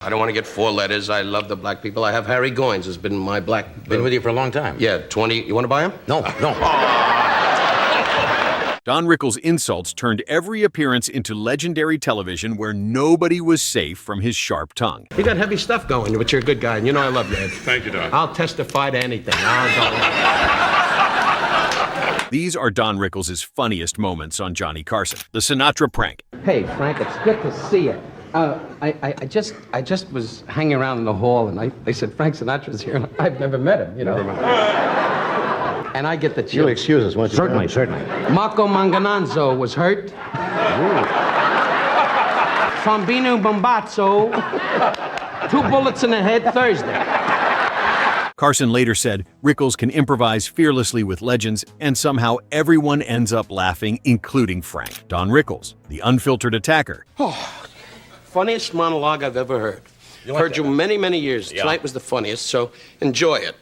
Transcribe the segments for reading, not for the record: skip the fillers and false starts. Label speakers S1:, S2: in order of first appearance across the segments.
S1: I don't want to get 4 letters. I love the black people. I have Harry Goins, has been my black...
S2: Been with you for a long time.
S1: Yeah, 20... You want to buy him?
S2: No.
S3: Don Rickles' insults turned every appearance into legendary television where nobody was safe from his sharp tongue.
S1: You got heavy stuff going, but you're a good guy, and you know I love you, Ed.
S4: Thank you, Don.
S1: I'll testify to anything.
S3: These are Don Rickles' funniest moments on Johnny Carson, the Sinatra prank.
S5: Hey, Frank, it's good to see you. I just was hanging around in the hall, and they said Frank Sinatra's here, and I've never met him, you know. And I get the chills.
S2: You'll excuse us, won't you?
S5: Certainly. Marco Mangananzo was hurt. Fambino Bombazzo, 2 bullets in the head Thursday.
S3: Carson later said Rickles can improvise fearlessly with legends, and somehow everyone ends up laughing, including Frank. Don Rickles, the unfiltered attacker.
S1: Funniest monologue I've ever heard. Heard you many, many years. Yeah. Tonight was the funniest, so enjoy it.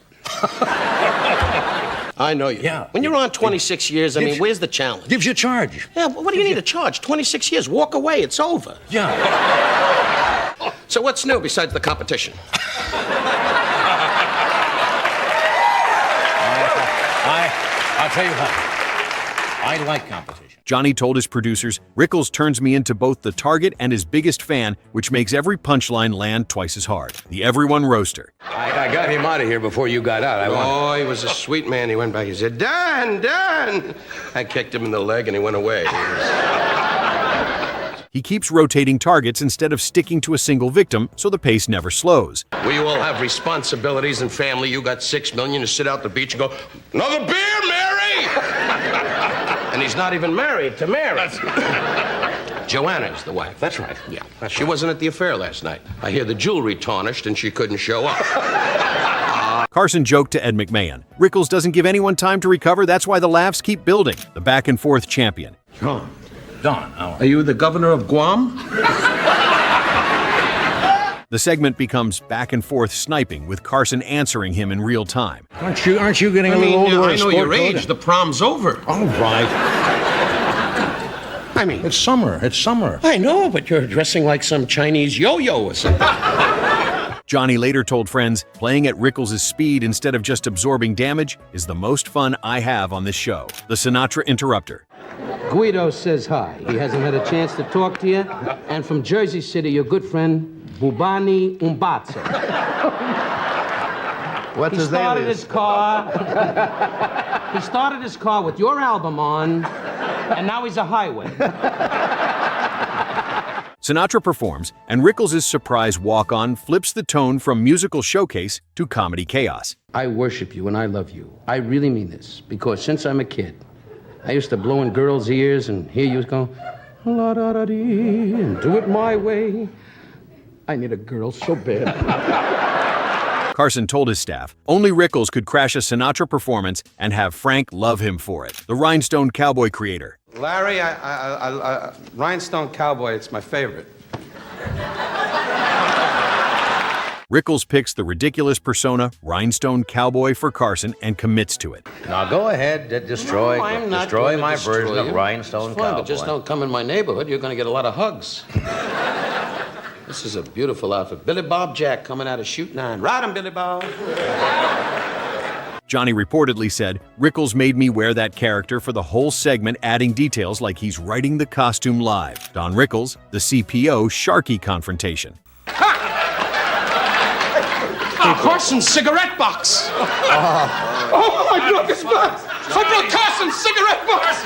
S1: I know you.
S2: Yeah.
S1: When you're on 26 years, I mean, where's the challenge?
S2: Gives you a charge.
S1: Yeah, what do you need to charge? 26 years. Walk away. It's over.
S2: Yeah.
S1: So what's new besides the competition?
S2: I'll tell you what. I like competition.
S3: Johnny told his producers, Rickles turns me into both the target and his biggest fan, which makes every punchline land twice as hard. The everyone roaster.
S2: I got him out of here before you got out.
S1: He was a sweet man. He went back. He said, Don! I kicked him in the leg and he went away.
S3: He keeps rotating targets instead of sticking to a single victim, so the pace never slows.
S1: We all have responsibilities and family. You got $6 million to sit out the beach and go, another beer, Mary! And he's not even married to Mary. Joanna's the wife.
S2: That's right.
S1: Yeah. She wasn't at the affair last night. I hear the jewelry tarnished and she couldn't show up.
S3: Carson joked to Ed McMahon. Rickles doesn't give anyone time to recover, that's why the laughs keep building. The back-and-forth champion.
S2: Don,
S1: are you the governor of Guam?
S3: The segment becomes back-and-forth sniping, with Carson answering him in real time.
S2: aren't you getting a little older?
S1: I know your age. The prom's over.
S2: All right.
S1: I mean,
S2: It's summer.
S1: I know, but you're dressing like some Chinese yo-yo or something.
S3: Johnny later told friends, playing at Rickles' speed instead of just absorbing damage is the most fun I have on this show. The Sinatra Interrupter.
S5: Guido says hi. He hasn't had a chance to talk to you. And from Jersey City, your good friend, Bubani Umbazzo.
S2: What's his name?
S5: He started his car with your album on, and now he's a highway.
S3: Sinatra performs, and Rickles' surprise walk-on flips the tone from musical showcase to comedy chaos.
S5: I worship you and I love you. I really mean this, because since I'm a kid, I used to blow in girls' ears and hear you go, la-da-da-dee, and do it my way. I need a girl so bad.
S3: Carson told his staff, only Rickles could crash a Sinatra performance and have Frank love him for it. The Rhinestone Cowboy creator.
S1: Larry, Rhinestone Cowboy, it's my favorite.
S3: Rickles picks the ridiculous persona, Rhinestone Cowboy, for Carson and commits to it.
S2: Now go ahead, destroy my version of Rhinestone Cowboy.
S1: But just don't come in my neighborhood. You're going to get a lot of hugs. This is a beautiful outfit. Billy Bob Jack coming out of Shoot 9. Ride him, Billy Bob.
S3: Johnny reportedly said, Rickles made me wear that character for the whole segment, adding details like he's writing the costume live. Don Rickles, the CPO Sharky confrontation.
S1: Carson's cigarette box. Oh, I broke his box. I broke Carson's cigarette box.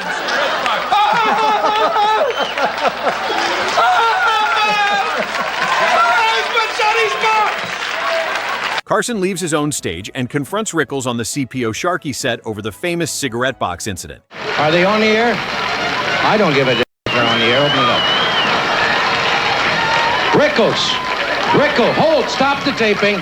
S3: Carson leaves his own stage and confronts Rickles on the CPO Sharky set over the famous cigarette box incident.
S2: Are they on the air? I don't give a damn if they're on the air. Open it up. Rickles, hold, stop the taping.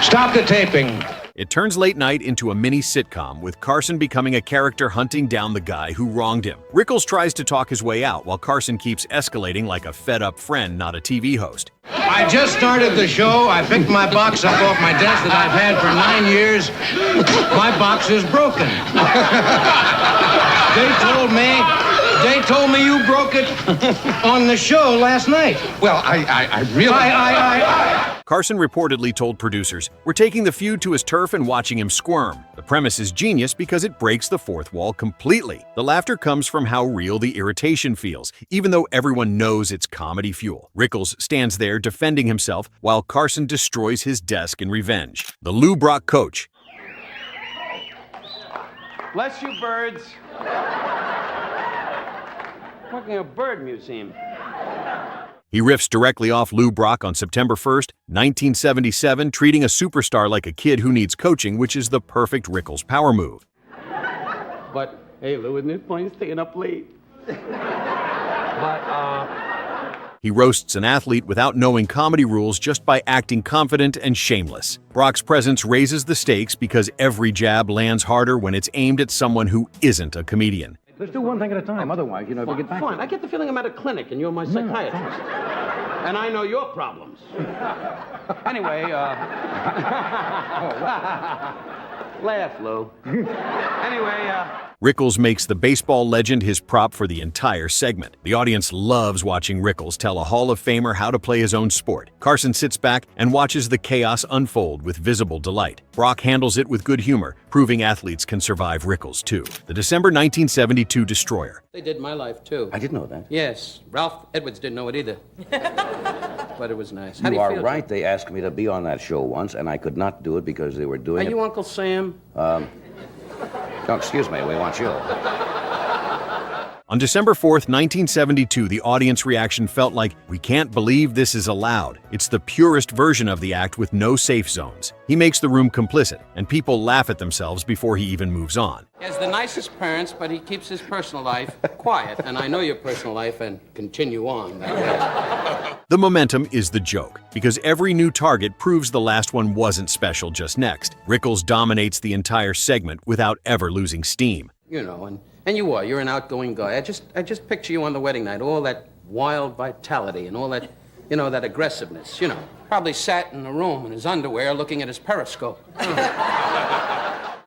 S2: Stop the taping.
S3: It turns late night into a mini sitcom, with Carson becoming a character hunting down the guy who wronged him. Rickles tries to talk his way out, while Carson keeps escalating like a fed-up friend, not a TV host.
S2: I just started the show. I picked my box up off my desk that I've had for 9 years. My box is broken. They told me They told me you broke it on the show last night.
S5: Well, I really...
S3: Carson reportedly told producers, "We're taking the feud to his turf and watching him squirm. The premise is genius because it breaks the fourth wall completely." The laughter comes from how real the irritation feels, even though everyone knows it's comedy fuel. Rickles stands there defending himself while Carson destroys his desk in revenge. The Lou Brock coach.
S5: Bless you, birds. Fucking a bird museum.
S3: He riffs directly off Lou Brock on September 1st, 1977, treating a superstar like a kid who needs coaching, which is the perfect Rickles power move.
S5: But, hey, Lou, isn't it funny staying up late?
S3: He roasts an athlete without knowing comedy rules just by acting confident and shameless. Brock's presence raises the stakes because every jab lands harder when it's aimed at someone who isn't a comedian.
S2: Let's do one thing at a time. Otherwise, if we get back...
S5: Fine, I get the feeling I'm at a clinic and you're my psychiatrist. And I know your problems. Anyway, laugh, Lou. Anyway,
S3: Rickles makes the baseball legend his prop for the entire segment. The audience loves watching Rickles tell a Hall of Famer how to play his own sport. Carson sits back and watches the chaos unfold with visible delight. Brock handles it with good humor, proving athletes can survive Rickles too. The December 1972 Destroyer.
S5: they did my life, too.
S4: I didn't know that.
S5: Yes. Ralph Edwards didn't know it either. But it was nice. How do
S4: You
S5: you
S4: are
S5: feel,
S4: right.
S5: Jim?
S4: They asked me to be on that show once, and I could not do it because they were doing
S5: Are
S4: it.
S5: you Uncle Sam?
S4: No, excuse me. We want you.
S3: On December 4th, 1972, the audience reaction felt like, "We can't believe this is allowed." It's the purest version of the act with no safe zones. He makes the room complicit, and people laugh at themselves before he even moves on.
S5: He has the nicest parents, but he keeps his personal life quiet. And I know your personal life and continue on.
S3: The momentum is the joke, because every new target proves the last one wasn't special just next. Rickles dominates the entire segment without ever losing steam.
S5: You know, and you are. You're an outgoing guy. I just picture you on the wedding night, all that wild vitality and all that, you know, that aggressiveness, you know. Probably sat in a room in his underwear looking at his periscope.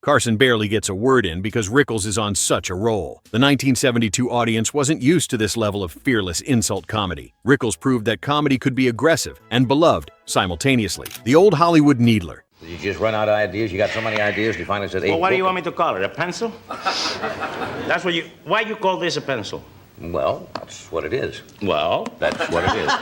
S3: Carson barely gets a word in because Rickles is on such a roll. The 1972 audience wasn't used to this level of fearless insult comedy. Rickles proved that comedy could be aggressive and beloved simultaneously. The old Hollywood needler.
S4: Did you just run out of ideas? You got so many ideas, you finally said,
S6: Well, what do you want me to call it? A pencil? That's what you... Why you call this a pencil?
S4: Well, that's what it is.
S6: Well...
S4: That's what it is.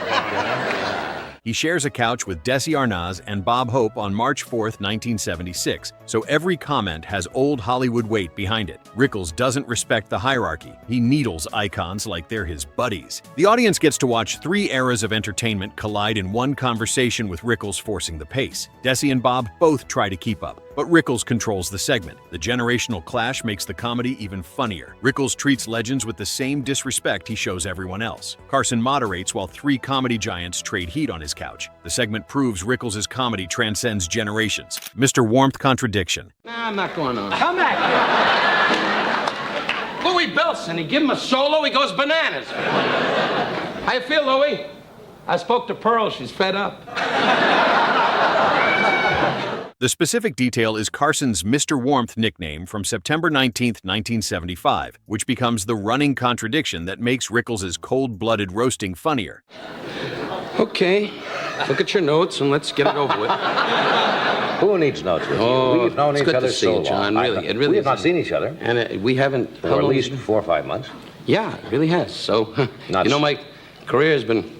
S3: He shares a couch with Desi Arnaz and Bob Hope on March 4th, 1976, so every comment has old Hollywood weight behind it. Rickles doesn't respect the hierarchy. He needles icons like they're his buddies. The audience gets to watch three eras of entertainment collide in one conversation with Rickles forcing the pace. Desi and Bob both try to keep up, but Rickles controls the segment. The generational clash makes the comedy even funnier. Rickles treats legends with the same disrespect he shows everyone else. Carson moderates while three comedy giants trade heat on his couch. The segment proves Rickles' comedy transcends generations. Mr. Warmth contradiction.
S5: Nah, I'm not going on. Come back here. Louis Billson, he give him a solo, he goes bananas. How you feel, Louis? I spoke to Pearl, she's fed up.
S3: The specific detail is Carson's Mr. Warmth nickname from September 19, 1975, which becomes the running contradiction that makes Rickles' cold-blooded roasting funnier.
S5: Okay, look at your notes and let's get it over with.
S4: Who needs notes with you?
S5: Oh,
S4: We've known
S5: it's
S4: each
S5: good
S4: other
S5: to see
S4: so
S5: you, John,
S4: long.
S5: really, it really
S4: We have not
S5: is.
S4: seen each other
S5: And we haven't...
S4: for
S5: how
S4: at
S5: long
S4: least
S5: is it?
S4: 4 or 5 months.
S5: Yeah, it really has. So,
S4: Not
S5: you know,
S4: s-
S5: my career has been...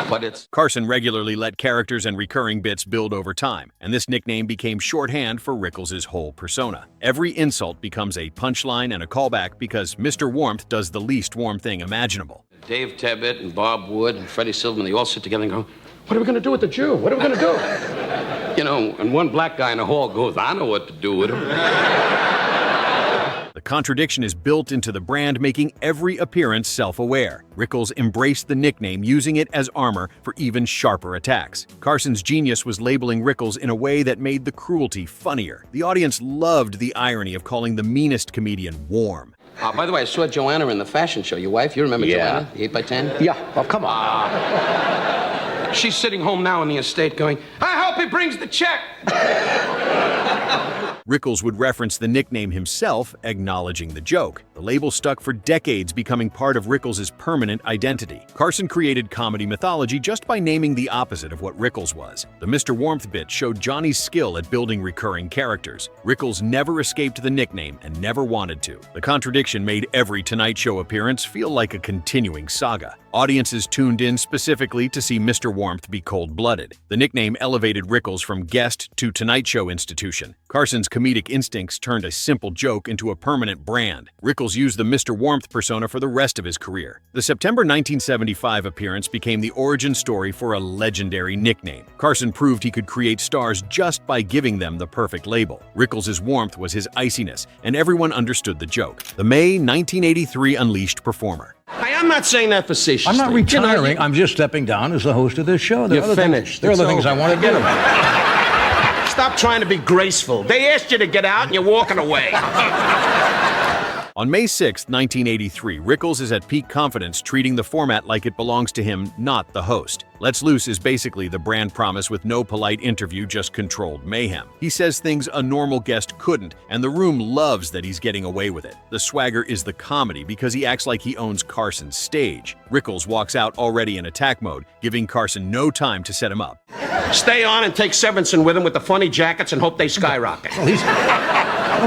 S5: but it's...
S3: Carson regularly let characters and recurring bits build over time, and this nickname became shorthand for Rickles' whole persona. Every insult becomes a punchline and a callback because Mr. Warmth does the least warm thing imaginable.
S5: Dave Tebbett and Bob Wood and Freddie Silverman, they all sit together and go, what are we going to do with the Jew? What are we going to do? You know, and one black guy in the hall goes, I know what to do with him.
S3: The contradiction is built into the brand, making every appearance self-aware. Rickles embraced the nickname, using it as armor for even sharper attacks. Carson's genius was labeling Rickles in a way that made the cruelty funnier. The audience loved the irony of calling the meanest comedian warm.
S5: By the way, I saw Joanna in the fashion show. Your wife, you remember
S4: Yeah.
S5: Joanna, the 8x10?
S4: Yeah, oh, come on.
S5: She's sitting home now in the estate going, I hope he brings the check.
S3: Rickles would reference the nickname himself, acknowledging the joke. The label stuck for decades, becoming part of Rickles' permanent identity. Carson created comedy mythology just by naming the opposite of what Rickles was. The Mr. Warmth bit showed Johnny's skill at building recurring characters. Rickles never escaped the nickname and never wanted to. The contradiction made every Tonight Show appearance feel like a continuing saga. Audiences tuned in specifically to see Mr. Warmth be cold-blooded. The nickname elevated Rickles from guest to Tonight Show institution. Carson's comedic instincts turned a simple joke into a permanent brand. Rickles used the Mr. Warmth persona for the rest of his career. The September 1975 appearance became the origin story for a legendary nickname. Carson proved he could create stars just by giving them the perfect label. Rickles' warmth was his iciness, and everyone understood the joke. The May 1983 Unleashed performer.
S1: Hey, I'm not saying that facetiously.
S2: I'm not retiring. I'm just stepping down as the host of this show.
S1: You're finished.
S2: There are other things I want to do.
S1: Stop trying to be graceful. They asked you to get out and you're walking away.
S3: On May 6, 1983, Rickles is at peak confidence, treating the format like it belongs to him, not the host. Let's Loose is basically the brand promise with no polite interview, just controlled mayhem. He says things a normal guest couldn't, and the room loves that he's getting away with it. The swagger is the comedy because he acts like he owns Carson's stage. Rickles walks out already in attack mode, giving Carson no time to set him up.
S1: Stay on and take Sevenson with him with the funny jackets and hope they skyrocket.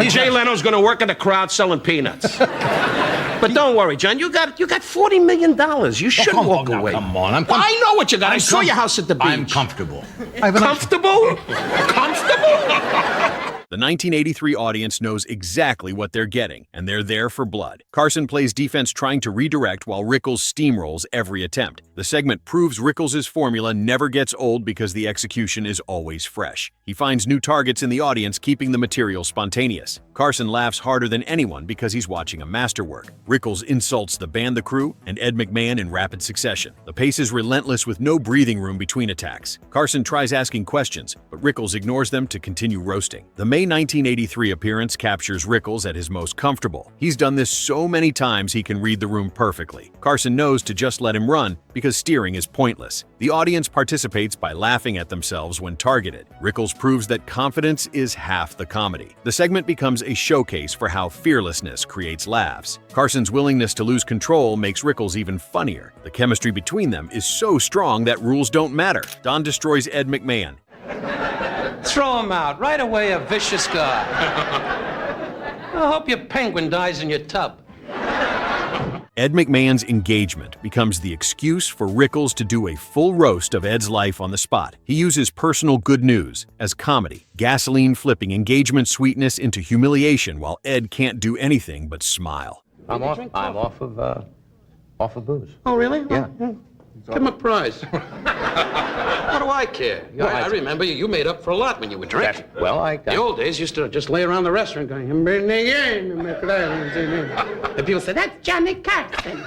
S1: Jay Leno's going to work in the crowd selling peanuts. But don't worry, John. You got $40 million. You should walk away.
S2: Come on,
S1: I know what you got. I saw your house at the beach.
S2: I'm comfortable.
S1: Comfortable? Comfortable?
S3: The 1983 audience knows exactly what they're getting, and they're there for blood. Carson plays defense trying to redirect while Rickles steamrolls every attempt. The segment proves Rickles' formula never gets old because the execution is always fresh. He finds new targets in the audience, keeping the material spontaneous. Carson laughs harder than anyone because he's watching a masterwork. Rickles insults the band, the crew, and Ed McMahon in rapid succession. The pace is relentless with no breathing room between attacks. Carson tries asking questions, but Rickles ignores them to continue roasting. The May 1983 appearance captures Rickles at his most comfortable. He's done this so many times he can read the room perfectly. Carson knows to just let him run because steering is pointless. The audience participates by laughing at themselves when targeted. Rickles proves that confidence is half the comedy. The segment becomes a showcase for how fearlessness creates laughs. Carson's willingness to lose control makes Rickles even funnier. The chemistry between them is so strong that rules don't matter. Don Destroys Ed McMahon.
S5: Throw him out. Right away, a vicious guy. I hope your penguin dies in your tub.
S3: Ed McMahon's engagement becomes the excuse for Rickles to do a full roast of Ed's life on the spot. He uses personal good news as comedy, gasoline flipping engagement sweetness into humiliation while Ed can't do anything but smile.
S5: I'm off of booze.
S1: Oh, really?
S5: Yeah.
S1: Give him a prize. What do I care? I remember you made up for a lot when you were drinking. The old days used to just lay around the restaurant going, and people said, that's Johnny Carson.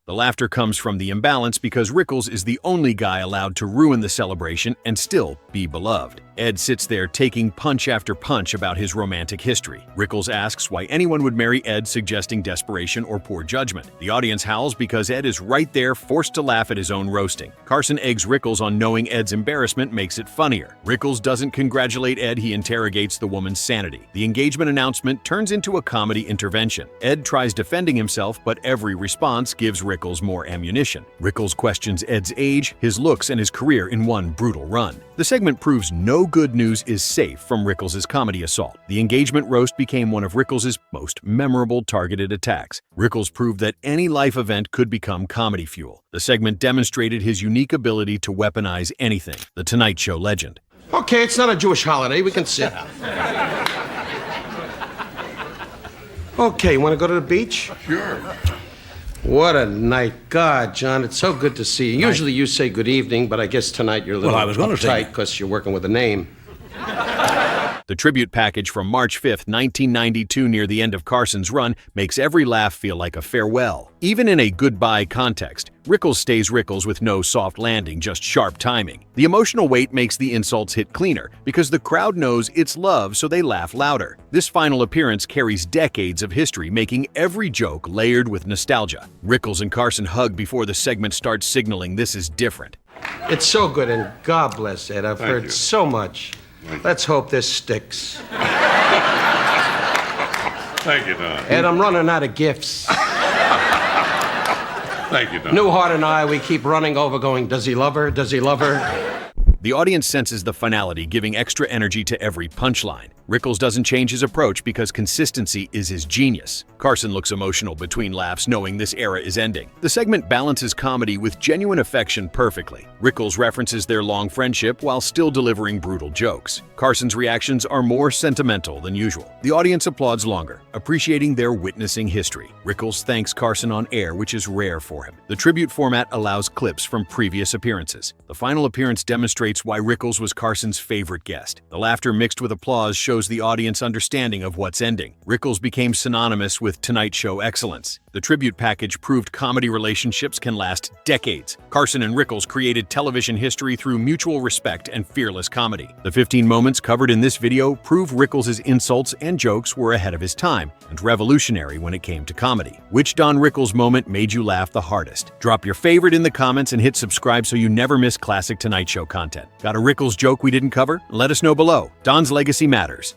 S3: The laughter comes from the imbalance because Rickles is the only guy allowed to ruin the celebration and still be beloved. Ed sits there taking punch after punch about his romantic history. Rickles asks why anyone would marry Ed, suggesting desperation or poor judgment. The audience howls because Ed is right there, forced to laugh at his own roasting. Carson eggs Rickles on knowing Ed's embarrassment makes it funnier. Rickles doesn't congratulate Ed, he interrogates the woman's sanity. The engagement announcement turns into a comedy intervention. Ed tries defending himself, but every response gives Rickles more ammunition. Rickles questions Ed's age, his looks, and his career in one brutal run. The segment proves no good news is safe from Rickles' comedy assault. The engagement roast became one of Rickles' most memorable targeted attacks. Rickles proved that any life event could become comedy fuel. The segment demonstrated his unique ability to weaponize anything. The Tonight Show legend.
S1: Okay, it's not a Jewish holiday. We can sit. Okay, want to go to the beach?
S7: Sure.
S1: What a night. God, John, it's so good to see you. Usually you say good evening, but I guess tonight you're a little
S2: I was gonna say
S1: uptight because you're working with a name.
S3: The tribute package from March 5, 1992, near the end of Carson's run, makes every laugh feel like a farewell. Even in a goodbye context, Rickles stays Rickles with no soft landing, just sharp timing. The emotional weight makes the insults hit cleaner because the crowd knows it's love, so they laugh louder. This final appearance carries decades of history, making every joke layered with nostalgia. Rickles and Carson hug before the segment starts, signaling this is different.
S1: It's so good, and God bless Ed. I've heard
S7: you.
S1: so much. Let's hope this sticks.
S7: Thank you, Don.
S1: Ed, I'm running out of gifts.
S7: Thank you, Don.
S1: Newhart and I, we keep running over going, does he love her? Does he love her?
S3: The audience senses the finality, giving extra energy to every punchline. Rickles doesn't change his approach because consistency is his genius. Carson looks emotional between laughs, knowing this era is ending. The segment balances comedy with genuine affection perfectly. Rickles references their long friendship while still delivering brutal jokes. Carson's reactions are more sentimental than usual. The audience applauds longer, appreciating their witnessing history. Rickles thanks Carson on air, which is rare for him. The tribute format allows clips from previous appearances. The final appearance demonstrates why Rickles was Carson's favorite guest. The laughter mixed with applause shows the audience understanding of what's ending. Rickles became synonymous with Tonight Show excellence. The tribute package proved comedy relationships can last decades. Carson and Rickles created television history through mutual respect and fearless comedy. The 15 moments covered in this video prove Rickles' insults and jokes were ahead of his time and revolutionary when it came to comedy. Which Don Rickles moment made you laugh the hardest? Drop your favorite in the comments and hit subscribe so you never miss classic Tonight Show content. Got a Rickles joke we didn't cover? Let us know below. Don's legacy matters.